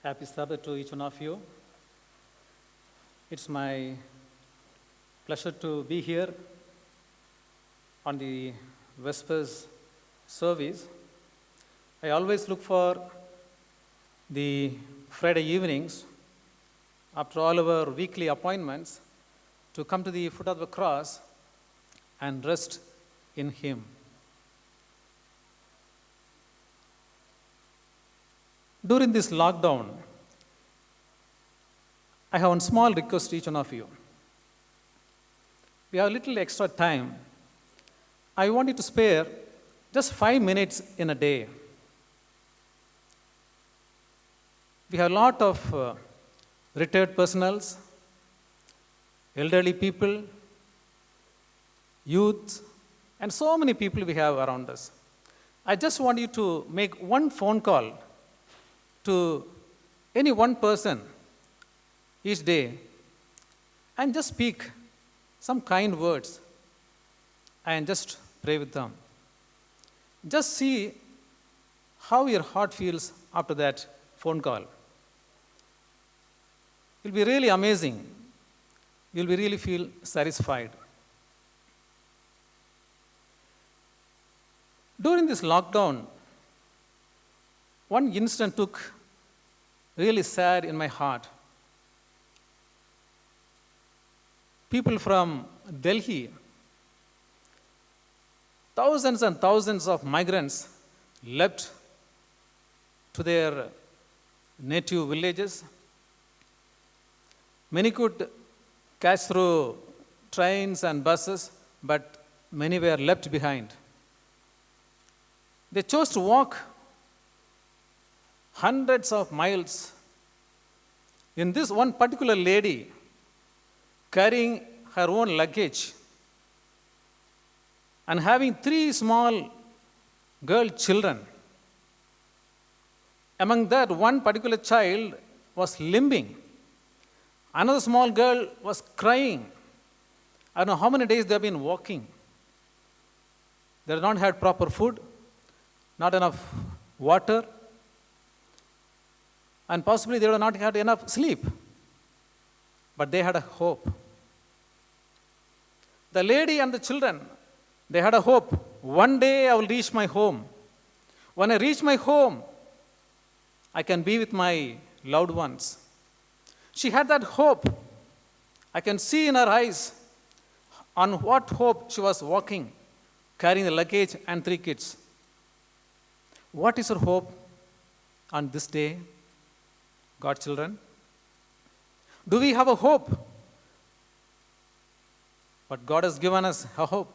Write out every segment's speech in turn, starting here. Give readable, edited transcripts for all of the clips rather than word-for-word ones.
Happy Sabbath to each one of you. It's my pleasure to be here on the Vespers service. I always look for the Friday evenings after all our weekly appointments to come to the foot of the cross and rest in Him. During this lockdown, I have one small request to each one of you. We have a little extra time. I want you to spare just 5 minutes in a day. We have a lot of retired personals, elderly people, youth, and so many people we have around us. I just want you to make one phone call to any one person each day and just speak some kind words and just pray with them. Just see how your heart feels after that phone call. It will be really amazing. You will really feel satisfied. During this lockdown, one incident took really sad in my heart. People from Delhi, thousands and thousands of migrants left to their native villages. Many could catch through trains and buses, but many were left behind. They chose to walk hundreds of miles. In this one particular lady, carrying her own luggage and having 3 small girl children. Among that, one particular child was limping. Another small girl was crying. I don't know how many days they have been walking. They have not had proper food, not enough water, and possibly they have not had enough sleep. But they had a hope. The lady and the children, they had a hope. One day I will reach my home. When I reach my home, I can be with my loved ones. She had that hope. I can see in her eyes on what hope she was walking, carrying the luggage and 3 kids. What is her hope on this day, God's children? Do we have a hope? But God has given us a hope.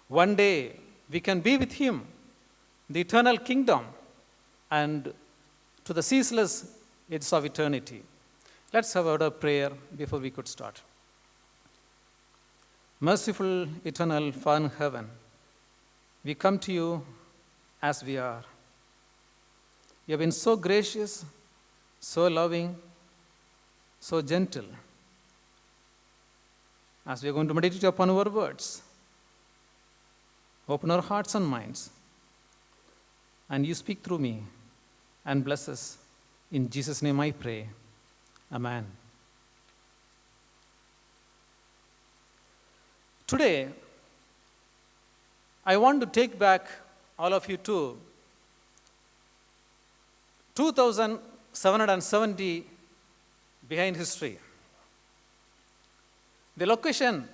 One day we can be with Him, the eternal kingdom, and to the ceaseless ages of eternity. Let's have a word of prayer before we could start. Merciful, eternal Father in heaven, we come to you as we are. You have been so gracious, so loving, so gentle. As we are going to meditate upon our words, open our hearts and minds, and you speak through me and bless us. In Jesus' name I pray. Amen. Today, I want to take back all of you to 2770 behind history. The location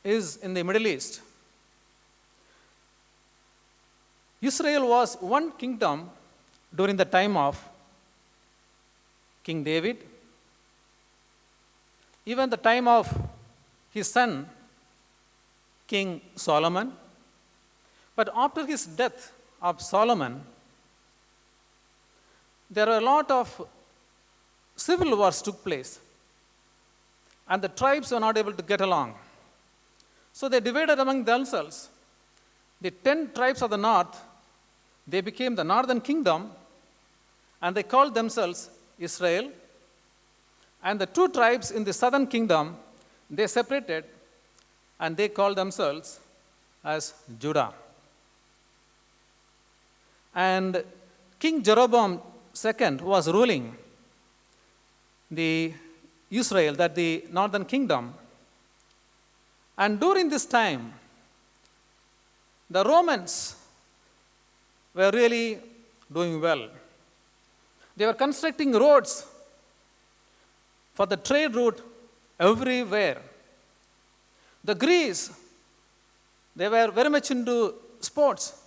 is in the Middle East. Israel was one kingdom during the time of King David, even the time of his son, King Solomon. But after his death of Solomon, there are a lot of civil wars took place, and the tribes were not able to get along. So they divided among themselves. The 10 tribes of the north, they became the northern kingdom, and they called themselves Israel. And the 2 tribes in the southern kingdom, they separated, and they called themselves as Judah. And King Jeroboam II was ruling the Israel, that the northern kingdom. And during this time, the Romans were really doing well. They were constructing roads for the trade route everywhere. The Greeks, they were very much into sports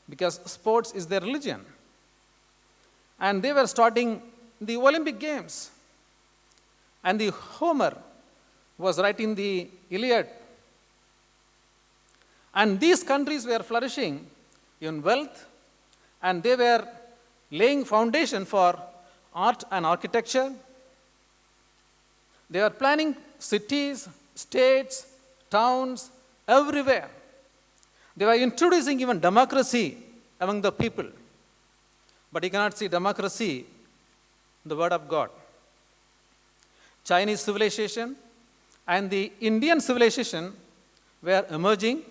because sports is their religion. And they were starting the Olympic Games. And the Homer was writing the Iliad. And these countries were flourishing in wealth, and they were laying foundation for art and architecture. They were planning cities, states, towns, everywhere. They were introducing even democracy among the people. But you cannot see democracy in the Word of God. Chinese civilization and the Indian civilization were emerging.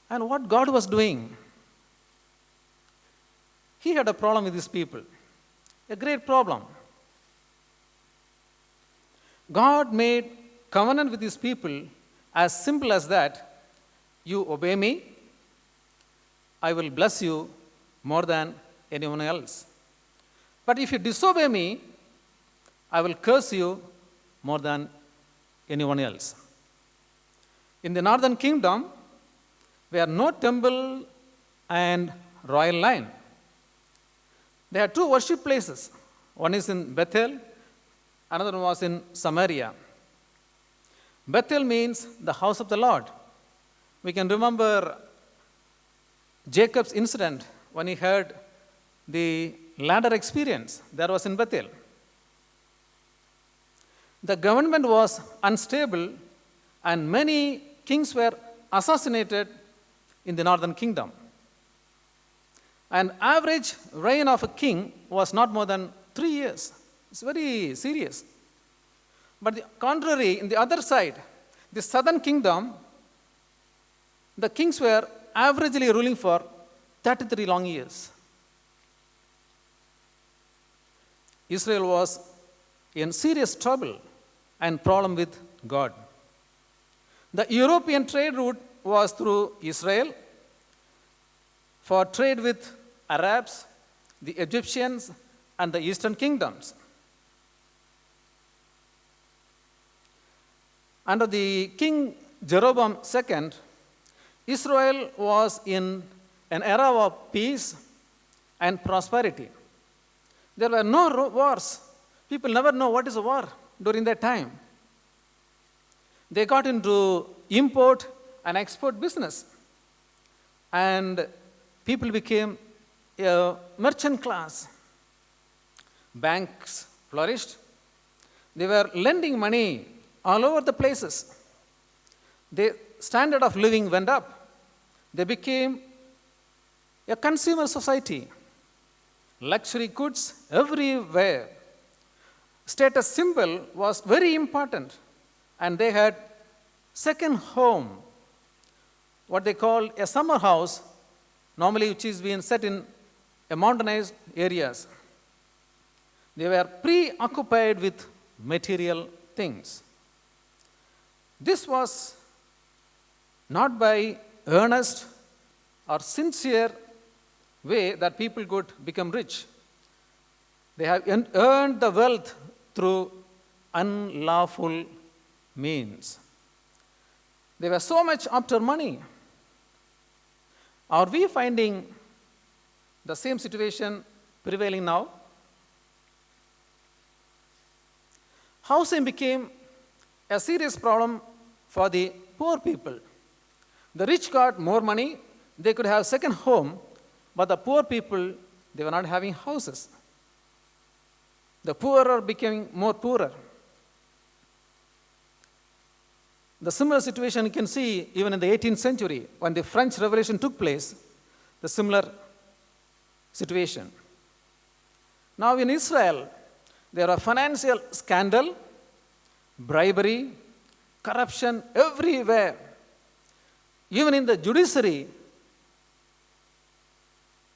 And what God was doing, He had a problem with His people, a great problem. God made covenant with His people as simple as that: you obey me, I will bless you more than anyone else. But if you disobey me, I will curse you more than anyone else. In the northern kingdom, where no temple and royal line. There are two worship places. One is in Bethel, another one was in Samaria. Bethel means the house of the Lord. We can remember Jacob's incident when he heard the ladder experience. That was in Bethel. The government was unstable, and many kings were assassinated in the northern kingdom. An average reign of a king was not more than 3 years. It's very serious. But the contrary, in the other side, the southern kingdom, the kings were averagely ruling for 33 long years. Israel was in serious trouble and problem with God. The European trade route was through Israel for trade with Arabs, the Egyptians, and the eastern kingdoms. Under the King Jeroboam II, Israel was in an era of peace and prosperity. There were no wars. People never know what is a war during that time. They got into import and export business. And people became a merchant class. Banks flourished. They were lending money all over the places. The standard of living went up. They became a consumer society. Luxury goods everywhere. Status symbol was very important. And they had second home, what they call a summer house, normally which is being set in a mountainized areas. They were preoccupied with material things. This was not by earnest or sincere way that people could become rich. They have earned the wealth through unlawful means. They were so much after money. Are we finding the same situation prevailing now? Housing became a serious problem for the poor people. The rich got more money, they could have second home, but the poor people, they were not having houses. The poorer became more poorer. The similar situation you can see even in the 18th century when the French Revolution took place, the similar situation. Now in Israel, there are financial scandal, bribery, corruption everywhere. Even in the judiciary,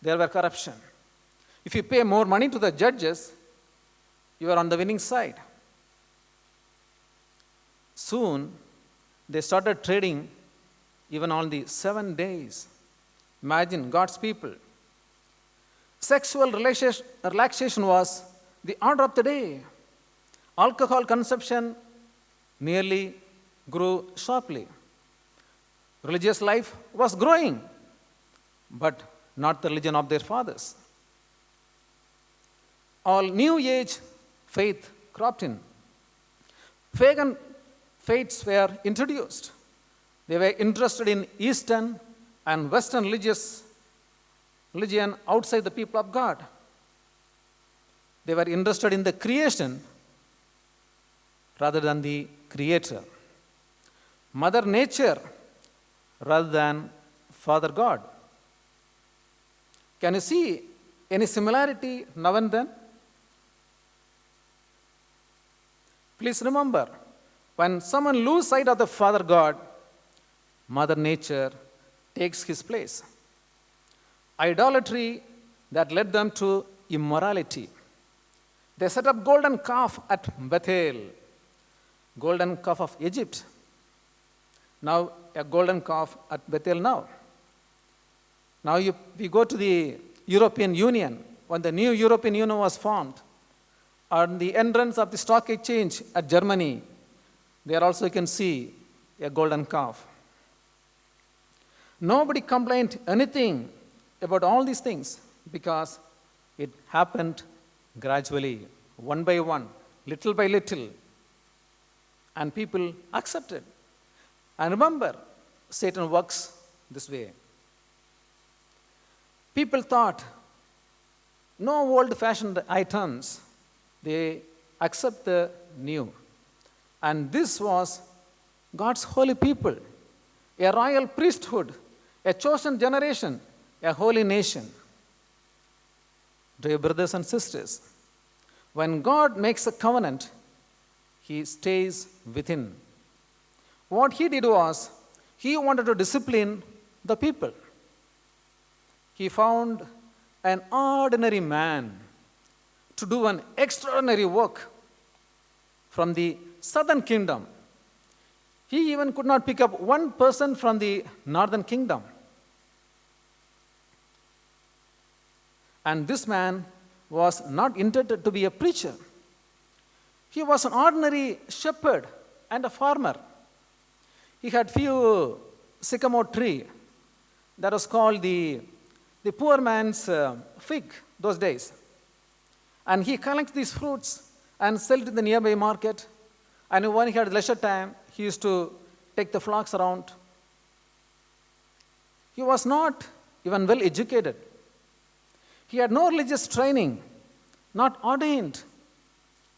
there were corruption. If you pay more money to the judges, You are on the winning side. Soon, they started trading even on the 7 days. Imagine God's people. Sexual relaxation was the order of the day. Alcohol consumption nearly grew sharply. Religious life was growing, but not the religion of their fathers. All New Age faith cropped in. Pagan faiths were introduced. They were interested in Eastern and Western religion outside the people of God. They were interested in the creation rather than the Creator. Mother Nature rather than Father God. Can you see any similarity now and then? Please remember, when someone loses sight of the Father God, Mother Nature takes his place. Idolatry that led them to immorality. They set up golden calf at Bethel, golden calf of Egypt. Now a golden calf at Bethel now. Now we go to the European Union. When the new European Union was formed, on the entrance of the stock exchange at Germany, there also you can see a golden calf. Nobody complained anything about all these things because it happened gradually, one by one, little by little, and people accepted. And remember, Satan works this way. People thought, no old-fashioned items, they accept the new. And this was God's holy people, a royal priesthood, a chosen generation, a holy nation. Dear brothers and sisters, when God makes a covenant, He stays within. What He did was, He wanted to discipline the people. He found an ordinary man to do an extraordinary work from the southern kingdom. He even could not pick up one person from the northern kingdom. And this man was not intended to be a preacher. He was an ordinary shepherd and a farmer. He had few sycamore tree that was called the poor man's fig those days. And he collects these fruits and sell it in the nearby market. And when he had leisure time, he used to take the flocks around. He was not even well educated. He had no religious training, not ordained,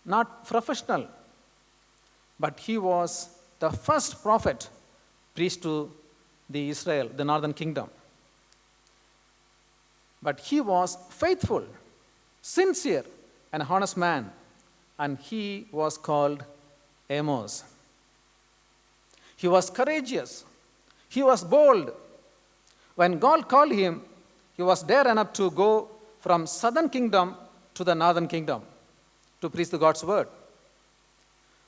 not professional. But he was the first prophet preached to the Israel, the northern kingdom. But he was faithful, sincere, and honest man, and he was called Amos. He was courageous. He was bold. When God called him, he was dare enough to go from southern kingdom to the northern kingdom to preach the God's word.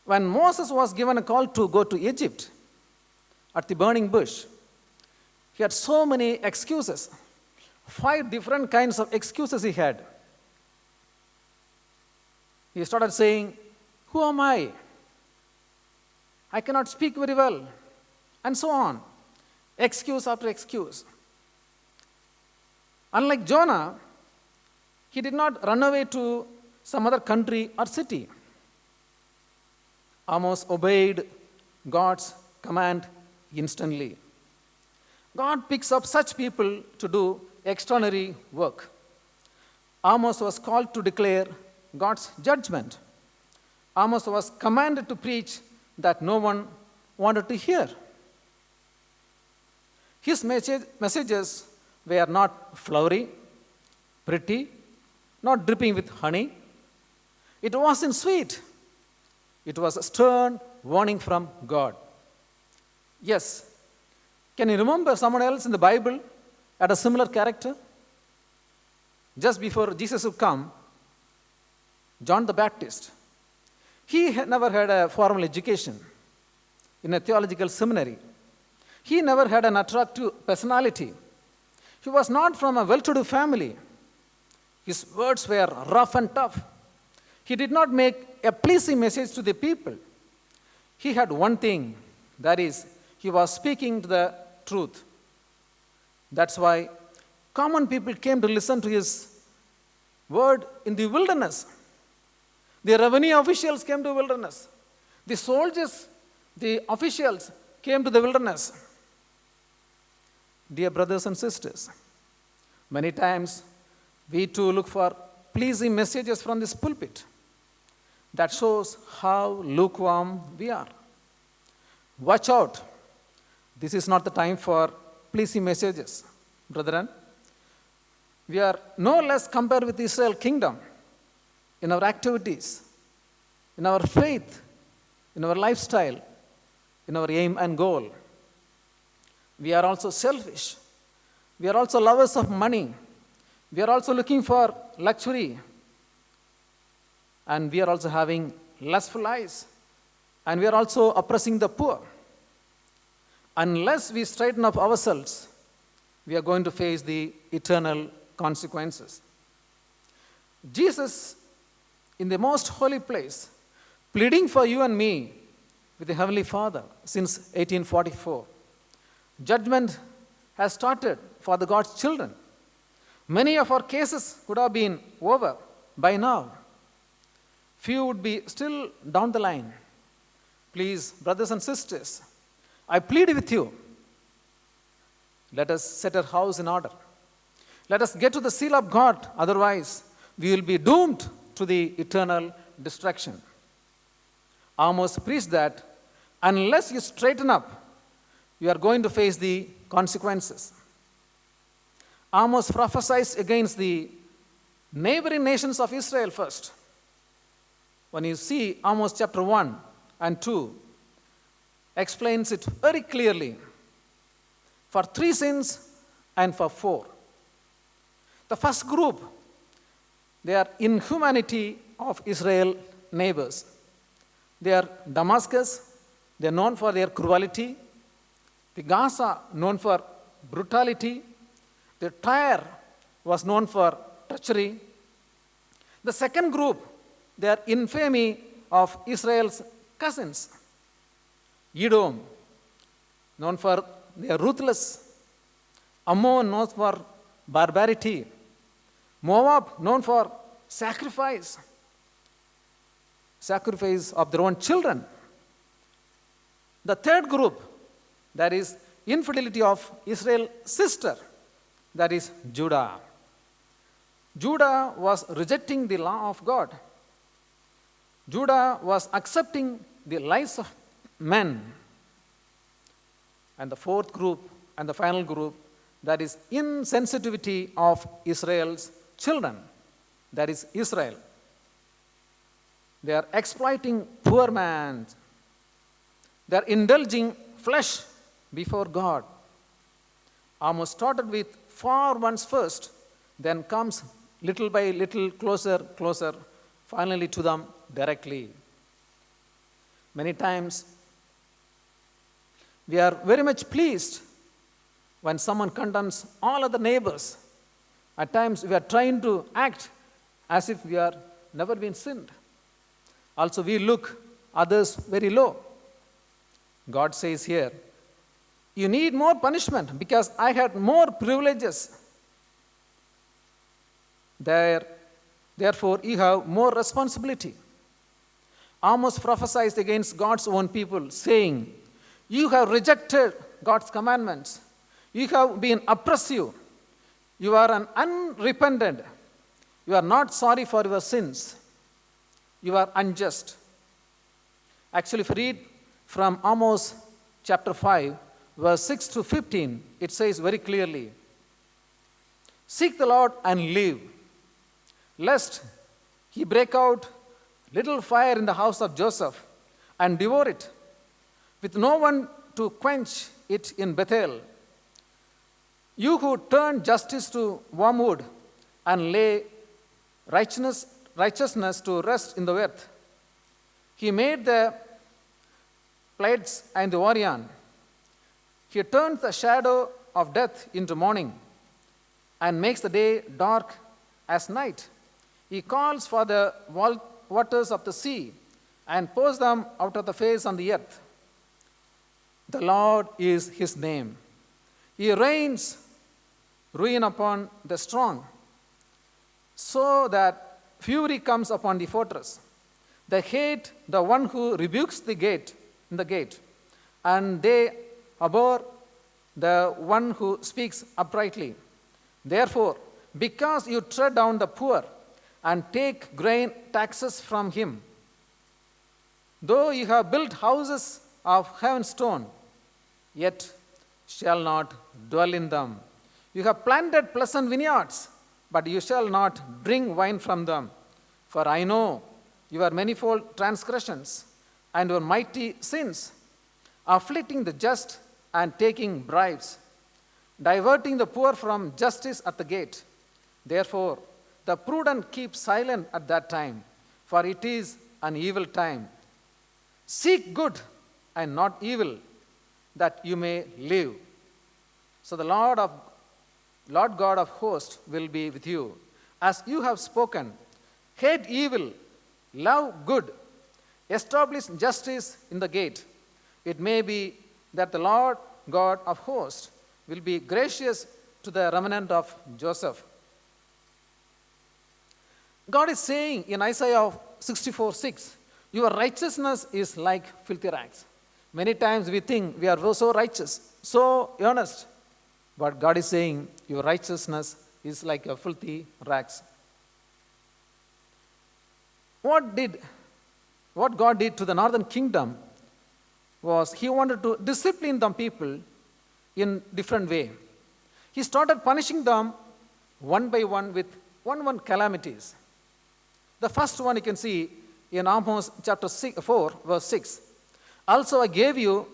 When Moses was given a call to go to Egypt at the burning bush, he had so many excuses. 5 different kinds of excuses he had. He started saying, "Who am I? I cannot speak very well," and so on. Excuse after excuse. Unlike Jonah, he did not run away to some other country or city. Amos obeyed God's command instantly. God picks up such people to do extraordinary work. Amos was called to declare God's judgment. Amos was commanded to preach that no one wanted to hear. His messages were not flowery, pretty, not dripping with honey. It wasn't sweet. It was a stern warning from God. Yes. Can you remember someone else in the Bible had a similar character? Just before Jesus would come, John the Baptist. He had never had a formal education in a theological seminary. He never had an attractive personality. He was not from a well-to-do family. His words were rough and tough. He did not make a pleasing message to the people. He had one thing, that is, he was speaking the truth. That's why common people came to listen to his word in the wilderness. The revenue officials came to the wilderness. The soldiers, the officials came to the wilderness. Dear brothers and sisters, many times we too look for pleasing messages from this pulpit. That shows how lukewarm we are. Watch out. This is not the time for pleasing messages, brethren. We are no less compared with the Israel kingdom in our activities, in our faith, in our lifestyle, in our aim and goal. We are also selfish. We are also lovers of money. We are also looking for luxury. And we are also having lustful eyes. And we are also oppressing the poor. Unless we straighten up ourselves, we are going to face the eternal consequences. Jesus, in the most holy place, pleading for you and me with the Heavenly Father since 1844. Judgment has started for the God's children. Many of our cases could have been over by now. Few would be still down the line. Please, brothers and sisters, I plead with you, let us set our house in order. Let us get to the seal of God, otherwise we will be doomed to the eternal destruction. Amos preached that unless you straighten up, you are going to face the consequences. Amos prophesied against the neighboring nations of Israel first. When you see Amos chapter 1 and 2, explains it very clearly for 3 sins and for 4. The first group, they are inhumanity of Israel neighbors. They are Damascus, they are known for their cruelty. The Gaza, known for brutality. The Tyre was known for treachery. The second group, they are infamy of Israel's cousins. Edom, known for their ruthless. Ammon, known for barbarity. Moab, known for sacrifice of their own children. The third group, that is infidelity of Israel's sister, that is Judah. Judah was rejecting the law of God. Judah was accepting the lies of men. And the fourth group and the final group, that is insensitivity of Israel's children, that is Israel. They are exploiting poor man. They are indulging flesh before God. Amos started with 4 ones first, then comes little by little closer, finally to them directly. Many times, we are very much pleased when someone condemns all other neighbors. At times, we are trying to act as if we are never been sinned. Also, we look others very low. God says here, you need more punishment because I had more privileges. Therefore, you have more responsibility. Amos prophesied against God's own people, saying, you have rejected God's commandments. You have been oppressive. You are an unrepentant. You are not sorry for your sins. You are unjust. Actually, if you read from Amos chapter 5, verse 6 to 15, it says very clearly, seek the Lord and live, lest he break out little fire in the house of Joseph and devour it, with no one to quench it in Bethel. You who turn justice to wormwood and lay righteousness righteousness to rest in the earth. He made the Pleiades and the Orion. He turns the shadow of death into morning and makes the day dark as night. He calls for the waters of the sea and pours them out of the face on the earth. The Lord is his name. He rains ruin upon the strong, so that fury comes upon the fortress. They hate the one who rebukes the gate, and they abhor the one who speaks uprightly. Therefore, because you tread down the poor and take grain taxes from him, though you have built houses of hewn stone, yet shall not dwell in them. You have planted pleasant vineyards, but you shall not drink wine from them. For I know your manifold transgressions and your mighty sins, afflicting the just and taking bribes, diverting the poor from justice at the gate. Therefore, the prudent keep silent at that time, for it is an evil time. Seek good and not evil, that you may live. So the Lord God of hosts will be with you. As you have spoken, hate evil, love good, establish justice in the gate. It may be that the Lord God of hosts will be gracious to the remnant of Joseph. God is saying in Isaiah 64:6, your righteousness is like filthy rags. Many times we think we are so righteous, so earnest. But God is saying your righteousness is like a filthy rags. What God did to the northern kingdom was he wanted to discipline the people in different way. He started punishing them one by one with one calamities. The first one you can see in Amos chapter 4, verse 6. Also I gave you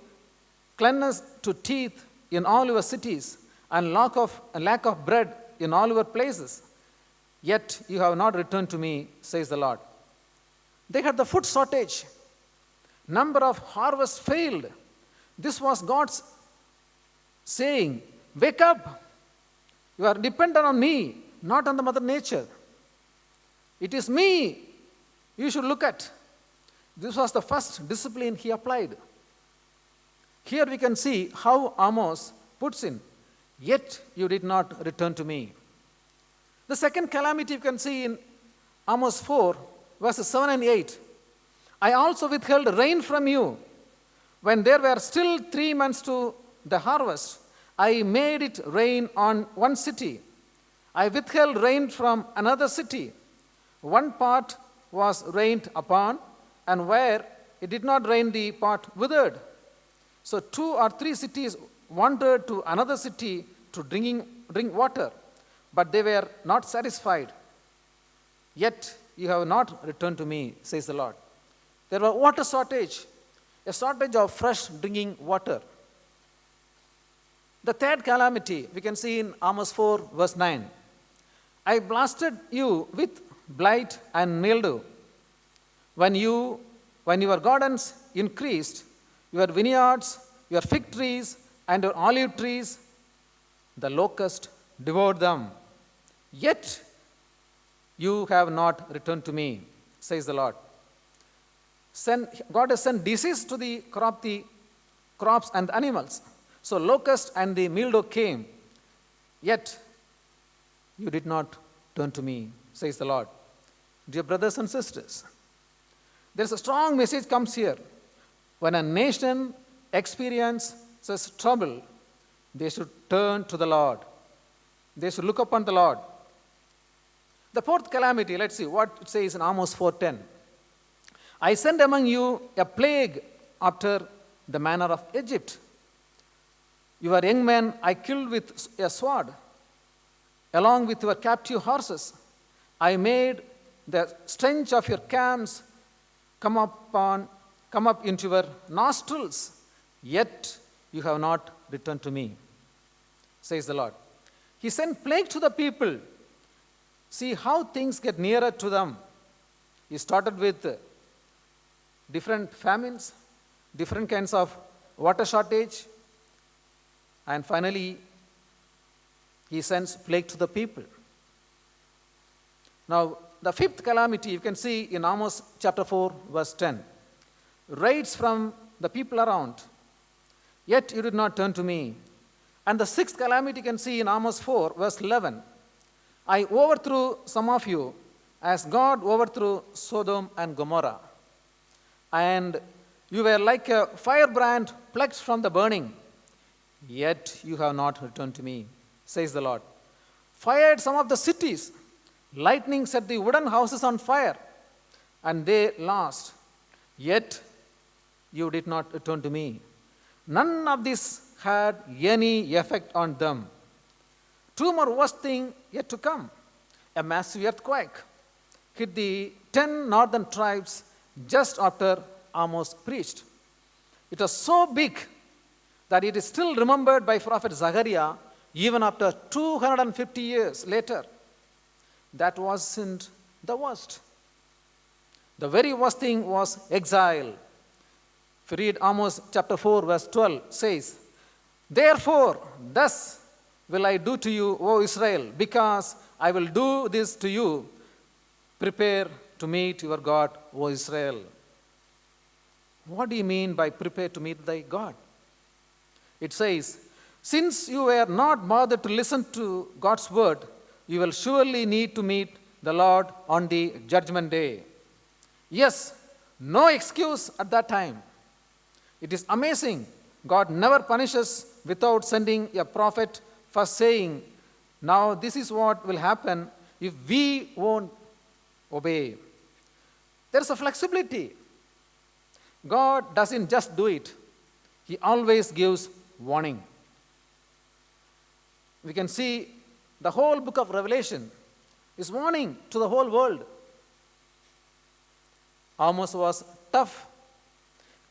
cleanness to teeth in all your cities, and lack of bread in all your places. Yet you have not returned to me, says the Lord. They had the food shortage. Number of harvests failed. This was God's saying, wake up. You are dependent on me, not on the mother nature. It is me you should look at. This was the first discipline he applied. Here we can see how Amos puts in, yet you did not return to me. The second calamity you can see in Amos 4, verses 7 and 8. I also withheld rain from you. When there were still 3 months to the harvest, I made it rain on one city. I withheld rain from another city. One part was rained upon, and where it did not rain, the part withered. So 2 or 3 cities wandered to another city to drink water, but they were not satisfied. Yet you have not returned to me, says the Lord. There was water shortage, a shortage of fresh drinking water. The third calamity we can see in Amos 4, verse 9. I blasted you with blight and mildew. When your gardens increased, your vineyards, your fig trees, and your olive trees, the locust devoured them. Yet you have not returned to me, says the Lord. God has sent disease to the crops and animals. So locust and the mildew came, yet you did not turn to me, says the Lord. Dear brothers and sisters, there's a strong message comes here. When a nation experiences trouble, they should turn to the Lord. They should look upon the Lord. The fourth calamity, let's see what it says in Amos 4:10. I sent among you a plague after the manner of Egypt. Your young men I killed with a sword, along with your captive horses. I made the stench of your camps come up into your nostrils, yet you have not returned to me, says the Lord. He sent plague to the people. See how things get nearer to them. He started with different famines, different kinds of water shortage, and finally he sends plague to the people. Now, the fifth calamity you can see in Amos chapter 4, verse 10. Raids from the people around, yet you did not turn to me. And the sixth calamity you can see in Amos 4, verse 11. I overthrew some of you as God overthrew Sodom and Gomorrah. And you were like a firebrand plucked from the burning, yet you have not returned to me, says the Lord. Fired some of the cities, lightning set the wooden houses on fire, and they lost, yet you did not return to me. None of this had any effect on them. Two more worse things yet to come. A massive earthquake hit the 10 northern tribes just after Amos preached. It was so big that it is still remembered by Prophet Zechariah even after 250 years later. That wasn't the worst. The very worst thing was exile. If you read Amos chapter 4, verse 12, says, Therefore, thus will I do to you, O Israel, because I will do this to you. Prepare to meet your God, O Israel. What do you mean by prepare to meet thy God? It says, since you were not bothered to listen to God's word, you will surely need to meet the Lord on the judgment day. Yes, no excuse at that time. It is amazing. God never punishes without sending a prophet first saying, now this is what will happen if we won't obey. There is a flexibility. God doesn't just do it. He always gives warning. We can see the whole book of Revelation is warning to the whole world. Amos was tough,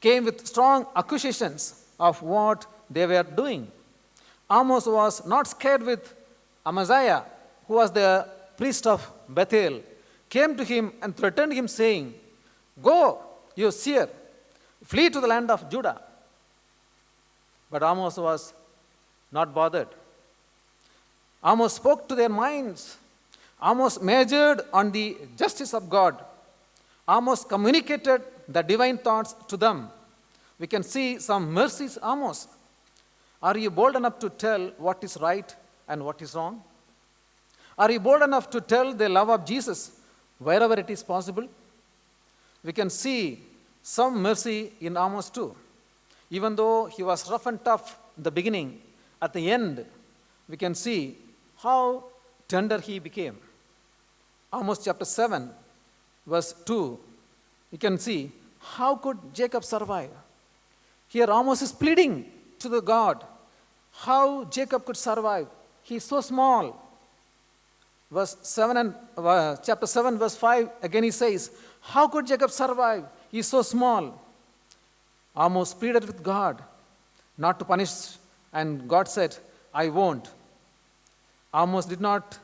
came with strong accusations of what they were doing. Amos was not scared with Amaziah, who was the priest of Bethel, came to him and threatened him, saying, Go, you seer, flee to the land of Judah. But Amos was not bothered. Amos spoke to their minds. Amos majored on the justice of God. Amos communicated the divine thoughts to them. We can see some mercies, Amos. Are you bold enough to tell what is right and what is wrong? Are you bold enough to tell the love of Jesus wherever it is possible? We can see some mercy in Amos too. Even though he was rough and tough in the beginning, at the end, we can see how tender he became. Amos chapter 7, verse 2, you can see how could Jacob survive. Here Amos is pleading to the God how Jacob could survive. He is so small. Chapter 7, verse 5, again he says, how could Jacob survive? He is so small. Amos pleaded with God not to punish, and God said, I won't. Amos did not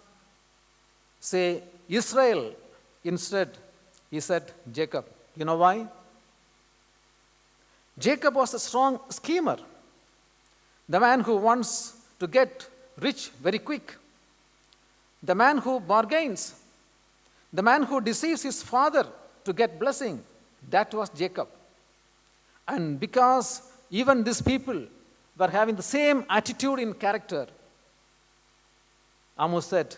say Israel. Instead, he said Jacob. You know why? Jacob was a strong schemer, the man who wants to get rich very quick, the man who bargains, the man who deceives his father to get blessing. That was Jacob. And because even these people were having the same attitude in character, Amos said,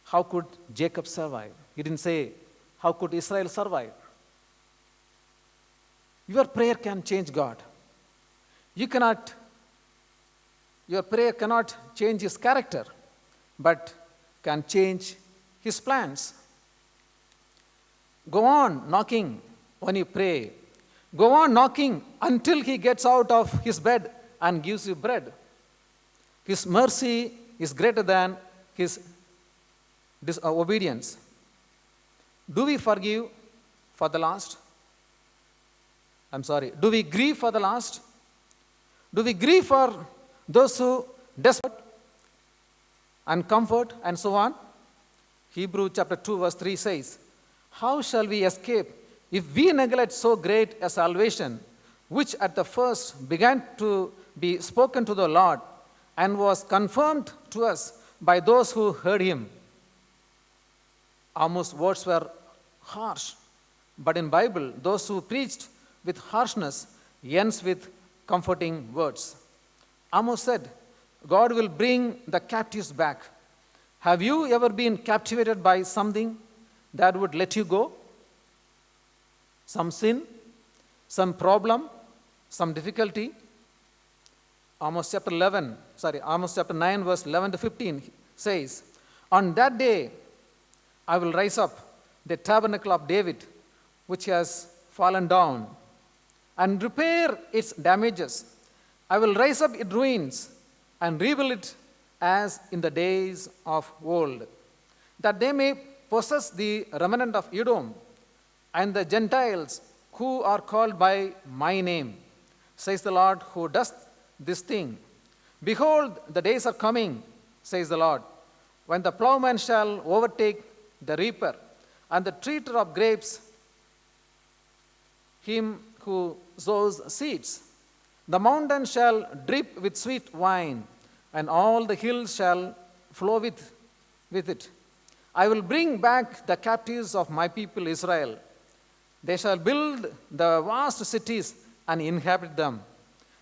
how could Jacob survive? He didn't say, how could Israel survive? Your prayer can change God. Your prayer cannot change his character, but can change his plans. Go on knocking when you pray. Go on knocking until he gets out of his bed and gives you bread. His mercy is greater than his disobedience. Do we forgive for the last? Do we grieve for the last? Do we grieve for those who desperate and comfort and so on? Hebrew chapter 2 verse 3 says, how shall we escape if we neglect so great a salvation, which at the first began to be spoken to the Lord and was confirmed to us by those who heard him? Amos' words were harsh, but in Bible, those who preached with harshness ends with comforting words. Amos said, God will bring the captives back. Have you ever been captivated by something that would let you go? Some sin, some problem, some difficulty. Amos chapter 9 verse 11 to 15 says, on that day I will raise up the tabernacle of David, which has fallen down, and repair its damages. I will raise up its ruins and rebuild it as in the days of old, that they may possess the remnant of Edom and the Gentiles who are called by my name, says the Lord who does this thing. Behold, the days are coming, says the Lord, when the plowman shall overtake the reaper, and the treader of grapes him who sows seeds. The mountains shall drip with sweet wine, and all the hills shall flow with it. I will bring back the captives of my people Israel. They shall build the vast cities and inhabit them.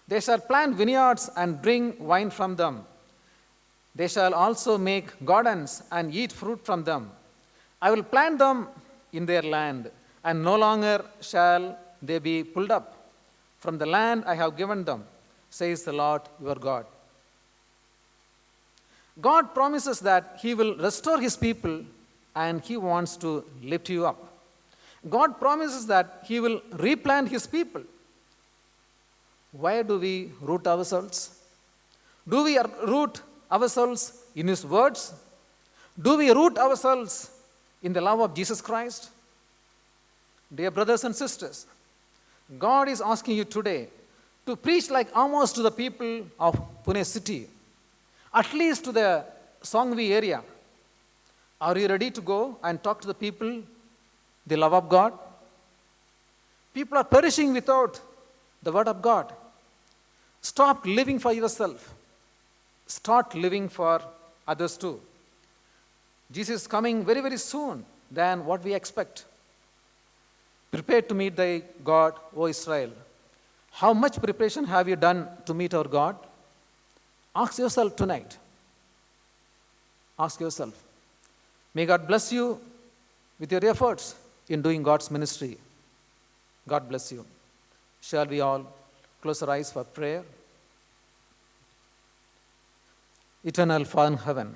They shall plant vineyards and drink wine from them. They shall also make gardens and eat fruit from them. I will plant them in their land, and no longer shall they be pulled up from the land I have given them, says the Lord your God. God promises that he will restore his people, and he wants to lift you up. God promises that he will replant his people. Where do we root ourselves? Do we root ourselves in his words? Do we root ourselves in the love of Jesus Christ? Dear brothers and sisters, God is asking you today to preach like Amos to the people of Pune city, at least to the Sangvi area. Are you ready to go and talk to the people the love of God? People are perishing without the word of God. Stop living for yourself. Start living for others too. Jesus is coming very, very soon than what we expect. Prepare to meet thy God, O Israel. How much preparation have you done to meet our God? Ask yourself tonight. Ask yourself. May God bless you with your efforts in doing God's ministry. God bless you. Shall we all close our eyes for prayer? Eternal Father in heaven,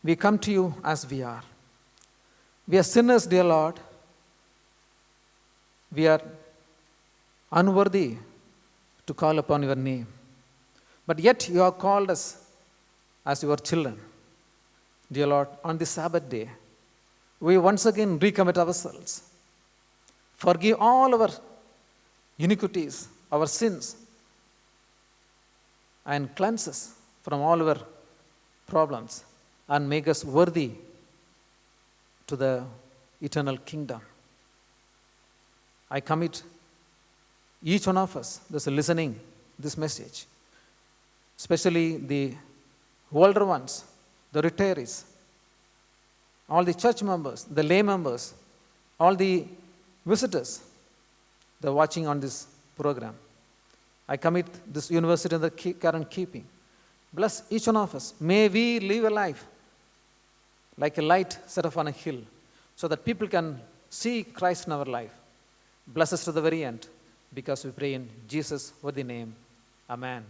we come to you as we are. We are sinners, dear Lord. We are unworthy to call upon your name. But yet you have called us as your children. Dear Lord, on this Sabbath day, we once again recommit ourselves. Forgive all our iniquities, our sins, and cleanse us from all our problems and make us worthy to the eternal kingdom. I commit each one of us that's listening this message, especially the older ones, the retirees, all the church members, the lay members, all the visitors that are watching on this program. I commit this university in the care and keeping. Bless each one of us. May we live a life like a light set up on a hill so that people can see Christ in our life. Bless us to the very end, because we pray in Jesus' worthy name. Amen.